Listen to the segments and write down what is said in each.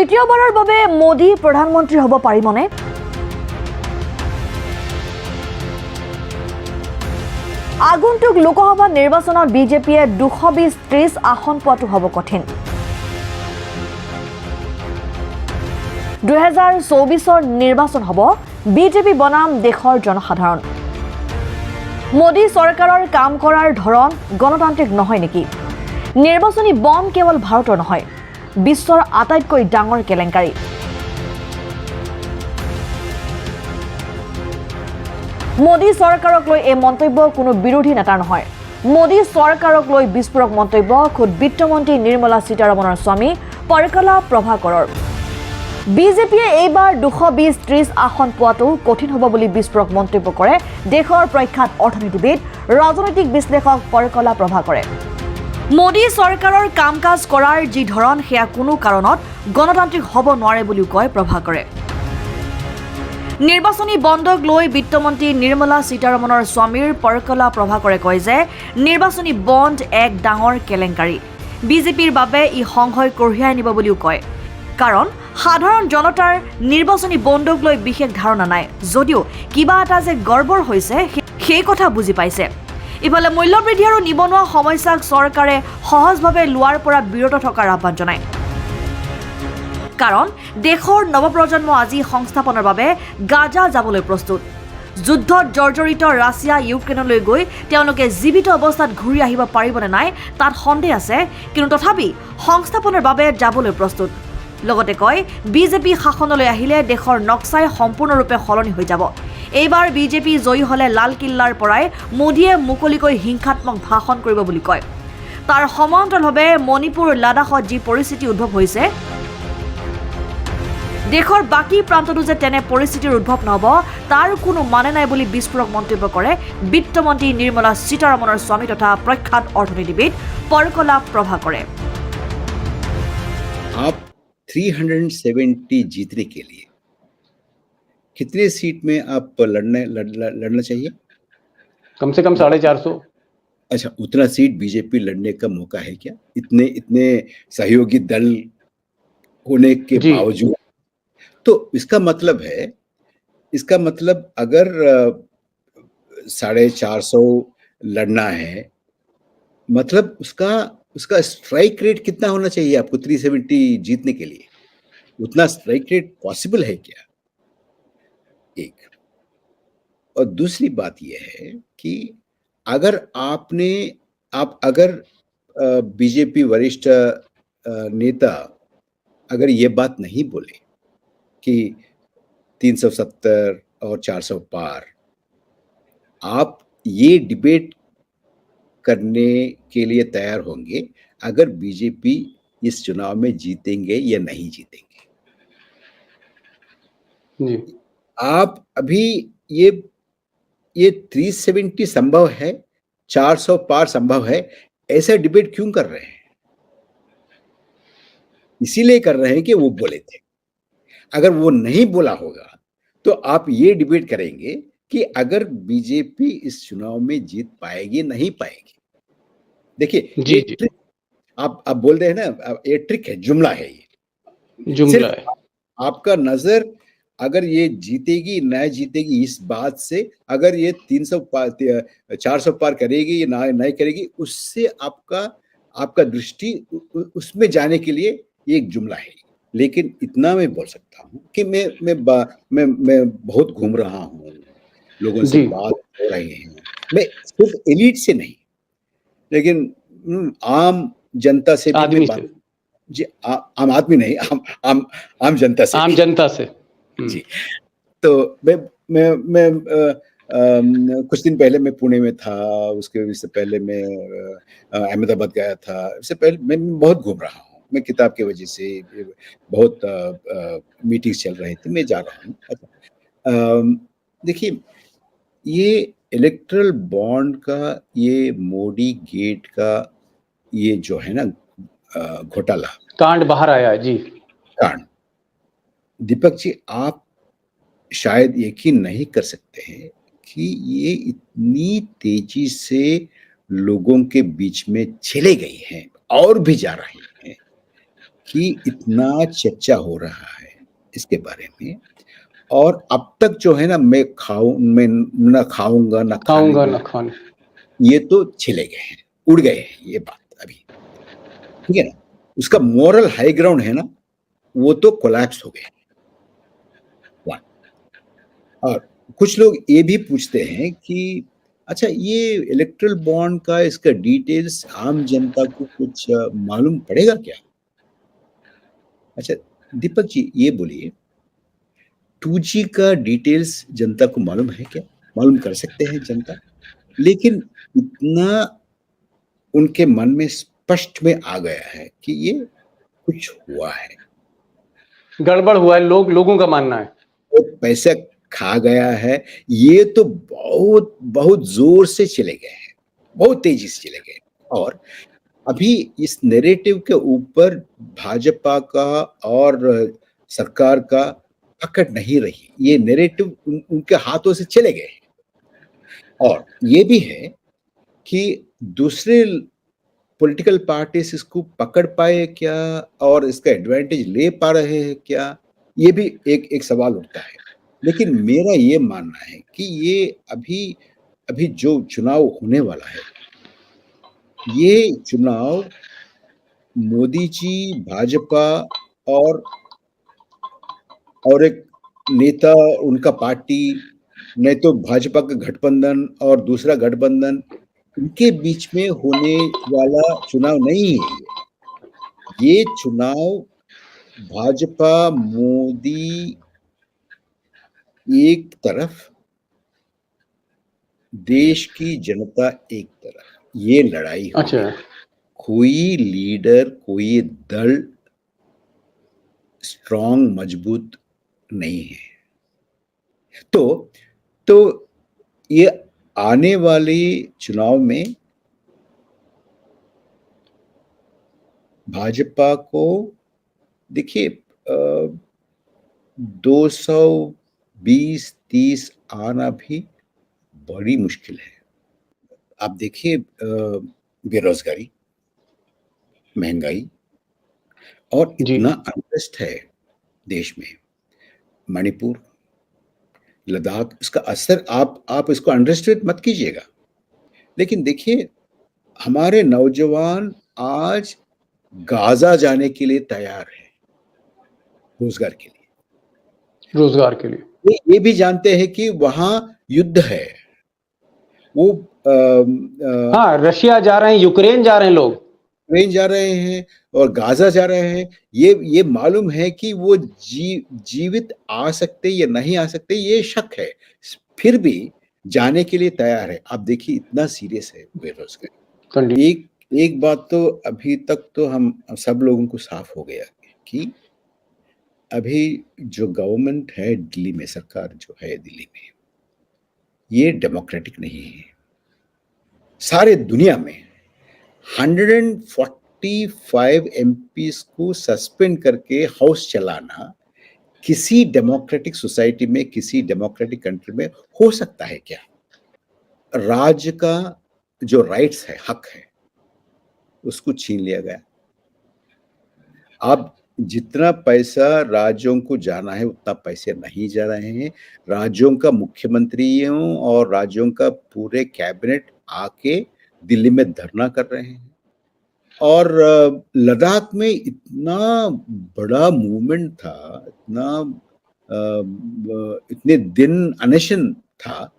তৃতীয়বাৰৰ বাবে মোদী প্ৰধানমন্ত্ৰী হ'ব পাৰিবনে? আগন্তুক লোকসভা নিৰ্বাচনত বিজেপিয়ে 220-30 আসন পোৱাটো হ'ব কঠিন। 2024ৰ নিৰ্বাচন হ'ব বিজেপি বনাম দেশৰ জনসাধাৰণ। মোদী চৰকাৰৰ কাম কৰাৰ ধৰণ গণতান্ত্ৰিক নহয় নেকি? নিৰ্বাচনী বন কেৱল ভাৰতৰ নহয়, বিশ্বৰ আটাইতকৈ ডাঙৰ কেলেংকাৰী। মোদী চৰকাৰক লৈ এই মন্তব্য কোনো বিৰোধী নেতাৰ নহয়। মোদী চৰকাৰক লৈ বিস্ফোৰক মন্তব্য খুদ বিত্তমন্ত্ৰী নিৰ্মলা সীতাৰমণৰ স্বামী পৰকলা প্ৰভাকৰৰ। বিজেপিয়ে এইবাৰ 220-30 আসন পোৱাটো কঠিন হ'ব বুলি বিস্ফোৰক মন্তব্য কৰে দেশৰ প্ৰখ্যাত অৰ্থনীতিবিদ ৰাজনৈতিক বিশ্লেষক পৰকলা প্ৰভাকৰে। মোদী চৰকাৰৰ কাম কাজ কৰাৰ যি ধৰণ সেয়া কোনো কাৰণত গণতান্ত্ৰিক হ'ব নোৱাৰে বুলিও কয় প্ৰভাকৰে। নিৰ্বাচনী বণ্ডক লৈ বিত্তমন্ত্ৰী নিৰ্মলা সীতাৰমণৰ স্বামীৰ পৰকলা প্ৰভাকৰে কয় যে নিৰ্বাচনী বণ্ড এক ডাঙৰ কেলেংকাৰী। বিজেপিৰ বাবে ই সংশয় কঢ়িয়াই আনিব বুলিও কয়, কাৰণ সাধাৰণ জনতাৰ নিৰ্বাচনী বণ্ডক লৈ বিশেষ ধাৰণা নাই, যদিও কিবা এটা যে গৰ্বৰ হৈছে সেই কথা বুজি পাইছে। ইফালে মূল্যবৃদ্ধি আৰু নিবনুৱা সমস্যাক চৰকাৰে সহজভাৱে লোৱাৰ পৰা বিৰত থকাৰ আহ্বান জনায়, কাৰণ দেশৰ নৱপ্ৰজন্ম আজি সংস্থাপনৰ বাবে গাজা যাবলৈ প্ৰস্তুত। যুদ্ধত জৰ্জৰিত ৰাছিয়া ইউক্ৰেইনলৈ গৈ তেওঁলোকে জীৱিত অৱস্থাত ঘূৰি আহিব পাৰিবনে নাই তাত সন্দেহ আছে, কিন্তু তথাপি সংস্থাপনৰ বাবে যাবলৈ প্ৰস্তুত। লগতে কয় বিজেপি শাসনলৈ আহিলে দেশৰ নক্সাই সম্পূৰ্ণৰূপে সলনি হৈ যাব। এইবাৰ বিজেপি জয়ী হ'লে লালকিল্লাৰ পৰাই মোদীয়ে মুকলিকৈ হিংসাত্মক ভাষণ কৰিব বুলি কয়। তাৰ সমান্তৰালভাৱে মণিপুৰ লাডাখত যি পৰিস্থিতি উদ্ভৱ হৈছে, দেশৰ বাকী প্ৰান্ততো যে তেনে পৰিস্থিতিৰ উদ্ভৱ নহ'ব তাৰ কোনো মানে নাই বুলি বিস্ফোৰক মন্তব্য কৰে বিত্তমন্ত্ৰী নিৰ্মলা সীতাৰমণৰ স্বামী তথা প্ৰখ্যাত অৰ্থনীতিবিদ পৰকলা প্ৰভাকৰে। 370 जीतने के लिए कितने सीट में आप लड़ना चाहिए? कम से कम 450। अच्छा, उतना सीट बीजेपी लड़ने का मौका है क्या? इतने सहयोगी दल होने के बावजूद? तो इसका मतलब अगर 450 लड़ना है, मतलब उसका स्ट्राइक रेट कितना होना चाहिए आपको 370 जीतने के लिए? उतना स्ट्राइक रेट पॉसिबल है क्या? एक। और दूसरी बात यह है कि अगर बीजेपी वरिष्ठ नेता अगर ये बात नहीं बोले कि 370 और 400 पार, आप ये डिबेट करने के लिए तैयार होंगे अगर बीजेपी इस चुनाव में जीतेंगे या नहीं जीतेंगे? जी। आप अभी ये 370 संभव है, 400 पार संभव है, ऐसा डिबेट क्यों कर रहे हैं? इसीलिए कर रहे हैं कि वो बोले थे। अगर वो नहीं बोला होगा तो आप ये डिबेट करेंगे कि अगर बीजेपी इस चुनाव में जीत पाएगी नहीं पाएगी। देखिए ये ट्रिक आप बोल रहे हैं ना, ये ट्रिक है, जुमला है, ये जुमला है। आपका नजर अगर ये जीतेगी ना जीतेगी इस बात से, अगर ये 400 पार करेगी या नहीं करेगी, उससे आपका दृष्टि उसमें जाने के लिए ये एक जुमला है। लेकिन इतना मैं बोल सकता हूँ कि मैं बहुत घूम रहा हूँ, लोगों से बात हो रही है, मैं सिर्फ एलिट से नहीं लेकिन आम जनता से भी बात, जी आम आदमी नहीं, आम जनता से जी। तो मैं कुछ दिन पहले मैं पुणे में था, उससे पहले मैं अहमदाबाद गया था, इससे पहले मैं बहुत घूम रहा हूँ, मैं किताब की वजह से बहुत मीटिंग्स चल रही थी, मैं जा रहा हूँ। देखिए ये इलेक्ट्रल बॉन्ड का, ये मोदी गेट का ये जो है ना घोटाला कांड बाहर आया जी। कांड, दीपक जी आप शायद यकीन नहीं कर सकते हैं कि ये इतनी तेजी से लोगों के बीच में चले गई हैं और भी जा रही हैं। कि इतना चर्चा हो रहा है इसके बारे में, और अब तक जो है ना, मैं ना खाऊंगा ना खाने खाऊंगा ना दूंगा, खाने। ये तो चले गए हैं, उड़ गए हैं ये बात अभी, ठीक है ना। उसका मोरल हाई ग्राउंड है ना, वो तो कोलैप्स हो गए। वन, और कुछ लोग ये भी पूछते हैं कि अच्छा, ये इलेक्ट्रल बॉन्ड का इसका डिटेल्स आम जनता को कुछ मालूम पड़ेगा क्या? अच्छा दीपक जी, ये बोलिए, 2G का डिटेल्स जनता को मालूम है क्या? मालूम कर सकते हैं जनता, लेकिन इतना उनके मन में स्पष्ट में आ गया है कि ये कुछ हुआ है, गड़बड़ हुआ है, लोगों का मानना है। वो पैसा खा गया है, ये तो बहुत बहुत जोर से चले गए हैं, बहुत तेजी से चले गए। और अभी इस नैरेटिव के ऊपर भाजपा का और सरकार का पकड़ नहीं रही, ये नैरेटिव उनके हाथों से चले गए हैं। और ये भी है कि दूसरे पॉलिटिकल पार्टीज इसको पकड़ पाए क्या, और इसका एडवांटेज ले पा रहे हैं क्या, ये भी एक सवाल उठता है। लेकिन मेरा ये मानना है कि ये अभी अभी जो चुनाव होने वाला है, ये चुनाव मोदी जी, भाजपा और एक नेता, उनका पार्टी, नहीं तो भाजपा का गठबंधन और दूसरा गठबंधन, इनके बीच में होने वाला चुनाव नहीं है ये चुनाव भाजपा मोदी एक तरफ, देश की जनता एक तरफ, ये लड़ाई होगी। अच्छा, कोई लीडर, कोई दल स्ट्रांग, मजबूत नहीं है। तो ये आने वाले चुनाव में भाजपा को देखिए 220-30 आना भी बड़ी मुश्किल है। आप देखिए बेरोजगारी, महंगाई, और जी। इतना अनरेस्ट है देश में, मणिपुर, लद्दाख, इसका असर आप इसको अंडरस्टेट मत कीजिएगा। लेकिन देखिए, हमारे नौजवान आज गाजा जाने के लिए तैयार है, रोजगार के लिए। रोजगार के लिए। ये भी जानते हैं कि वहां युद्ध है, वो हाँ, रशिया जा रहे हैं, यूक्रेन जा रहे हैं लोग। यूक्रेन जा रहे हैं और गाजा जा रहे हैं। ये मालूम है कि वो जीवित आ सकते या नहीं आ सकते, ये शक है, फिर भी जाने के लिए तैयार है। आप देखिए, इतना सीरियस है बेरोजगारी। एक बात तो अभी तक तो हम सब लोगों को साफ हो गया कि अभी जो गवर्नमेंट है दिल्ली में, सरकार जो है दिल्ली में, ये डेमोक्रेटिक नहीं है। सारे दुनिया में 145 एमपीज को सस्पेंड करके हाउस चलाना किसी डेमोक्रेटिक सोसाइटी में, किसी डेमोक्रेटिक कंट्री में हो सकता है क्या? राज्य का जो राइट्स है, हक है, उसको छीन लिया गया। अब जितना पैसा राज्यों को जाना है उतना पैसे नहीं जा रहे हैं। राज्यों का मुख्यमंत्रियों और राज्यों का पूरे कैबिनेट आके दिल्ली में धरना कर रहे हैं। और लद्दाख में इतना बड़ा मूवमेंट था, इतने दिन अनशन था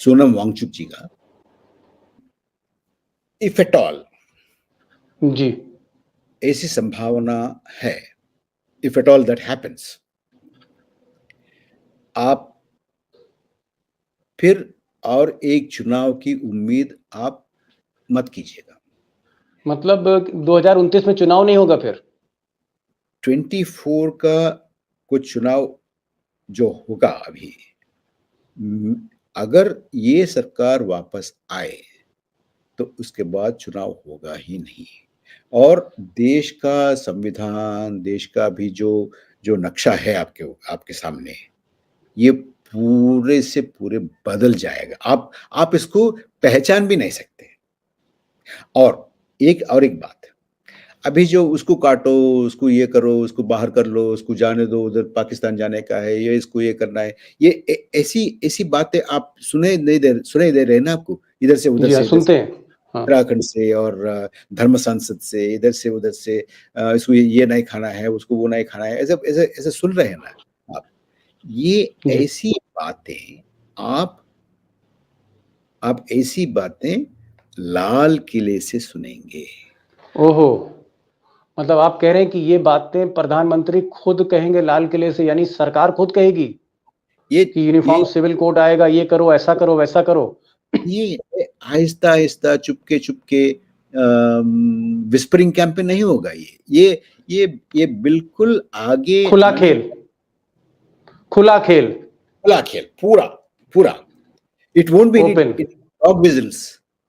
सोनम वांगचुक जी का। इफ एट ऑल जी, ऐसी संभावना है, if at all that happens, आप फिर और एक चुनाव की उम्मीद आप मत कीजिएगा। मतलब 2029 में चुनाव नहीं होगा फिर? 24 का कुछ चुनाव जो होगा अभी, अगर ये सरकार वापस आए तो उसके बाद चुनाव होगा ही नहीं। और देश का संविधान, देश का भी जो नक्शा है आपके सामने, ये पूरे से पूरे बदल जाएगा। आप इसको पहचान भी नहीं सकते। और एक बात, अभी जो उसको काटो, उसको ये करो, उसको बाहर कर लो, उसको जाने दो, उधर पाकिस्तान जाने का है, ये इसको ये करना है, ये ऐसी ऐसी बातें आप सुने दे रहे ना आपको, इधर से उधर जी हाँ, से, सुनते हैं। हाँ। उत्तराखंड से और धर्म संसद से, इधर से उधर से, इसको ये नहीं खाना है, उसको वो नहीं खाना है, ऐसे ऐसे ऐसे सुन रहे हैं ना आप। ये जी। ऐसी बातें आप ऐसी बातें लाल किले से सुनेंगे। ओहो, मतलब आप कह रहे हैं कि ये बातें प्रधानमंत्री खुद कहेंगे लाल किले से, यानी सरकार खुद कहेगी ये कि यूनिफॉर्म सिविल कोड आएगा, ये करो, ऐसा करो, वैसा करो। ये आहिस्ता आहिस्ता, चुपके चुपके विस्परिंग कैंपेन नहीं होगा। ये बिल्कुल आगे खुला खेल, खुला खेल, खुला खेल, पूरा पूरा। It won't be Open. dog whistles.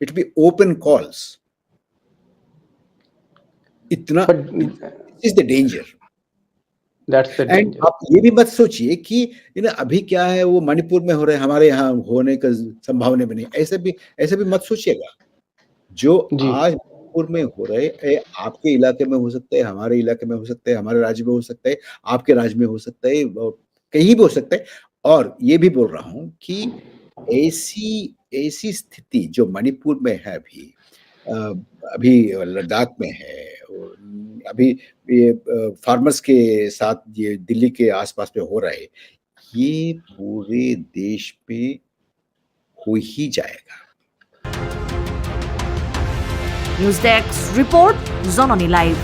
It will be open calls. इतना is the danger. That's the And danger. आप ये भी मत सोचिए कि अभी क्या है, वो मणिपुर में हो रहे हैं, हमारे यहाँ होने का संभावना भी नहीं, ऐसे भी मत सोचिएगा। जो आज मणिपुर में हो रहे, आपके इलाके में हो सकता है, हमारे इलाके में हो सकता है, हमारे राज्य में हो सकता है, आपके राज्य में हो सकता है, कहीं भी हो सकता है। और ये भी बोल रहा हूँ कि ऐसी स्थिति जो मणिपुर में है, अभी लद्दाख में है, और अभी ये फार्मर्स के साथ ये दिल्ली के आसपास में हो रहा है, ये पूरे देश पे हो ही जाएगा। न्यूज डेस्क रिपोर्ट, जननी लाइव।